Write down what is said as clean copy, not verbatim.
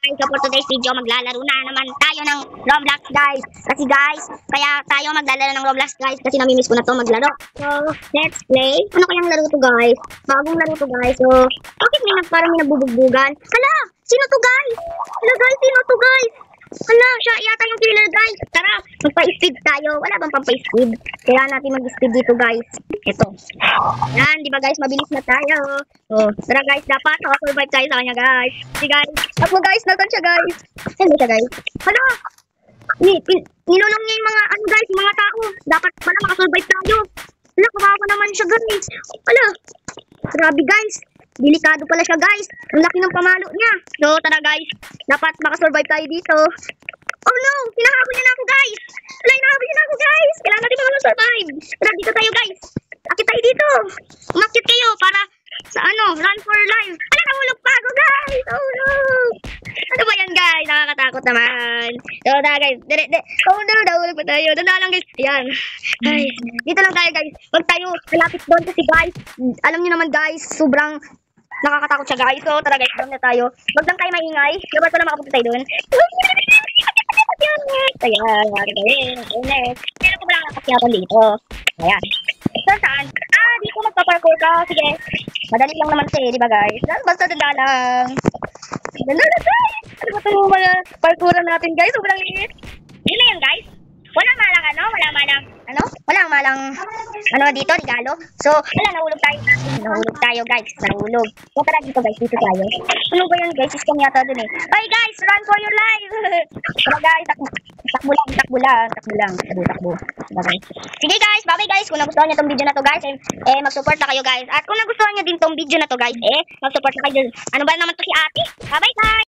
Guys, so for today's video, maglalaro na naman tayo ng Roblox, guys. Kasi guys, kaya tayo maglalaro ng Roblox, guys, kasi namimiss ko na to maglaro. So, let's play. Ano kayang laro to, guys? Bagong laro to, guys. So, bakit parang may nagbubugbugan? Hala! Sino to, guys? Hala, guys, sino to, guys? Hala, siya yata yung killer, guys. Tara, magpa-speed tayo. Wala bang pampa-speed? Kailangan natin mag-speed dito, guys. Ito. Yan, di ba, guys? Mabilis na tayo. Oh, tara, guys. Dapat nakasurvive tayo sa kanya, guys. Si guys. Ako, guys. Nasaan siya, guys? Saan siya, guys? Hala! Nilulong niya yung mga, guys, yung mga tao. Dapat pala makasurvive tayo. Hala, kawawa naman siya, guys. Hala. Grabe, guys. Delikado pala siya, guys. Ang laki ng pamalo niya. So, tara, guys. Dapat makasurvive tayo dito. Oh, no! Hinahabol niya na ako, guys. Wala, hinahabol niya na ako, guys. Kailangan natin makasurvive. Tara, dito tayo, guys. Akit tayo dito. Umakit kayo para sa run for life. Ala, nahulog pa ako, guys. Oh, no. Ano ba yan, guys? Nakakatakot naman. So, tara, guys. Oh, no. Nahulog pa tayo. Danda lang, guys. Ayan. Ay, dito lang tayo, guys. Huwag tayo malapit doon kasi, guys. Alam niyo naman, guys, sobrang nakakatakot siya, guys. So, tara, guys. Doon na tayo. Huwag lang kayo maingay. Dapat pala makapunta tayo doon. Ayan. Ayan. Pero ko lang nakakyatan dito. Ayan. So, saan? Dito magpa-parkour ka. Sige. Madali lang naman siya, di ba, guys? Basta danda lang. Danda lang, guys. Ano ba ito mga parkouran natin, guys? Sobrang liit. Yun na yan, guys. Walang malang dito, regalo. So, wala, nahulog tayo, guys. Nahulog. So, tara dito, guys. Dito tayo. Ano ba yan, guys? Scam yata dun eh. Bye, guys! Run for your life! Tara, guys. Takbo lang. Diba, guys? Sige, guys. Bye-bye, guys. Kung nagustuhan nyo tong video na to, guys, mag-support na kayo, guys. At kung nagustuhan nyo din tong video na to, guys, mag-support na kayo. Ano ba naman to si ate? Bye-bye, guys!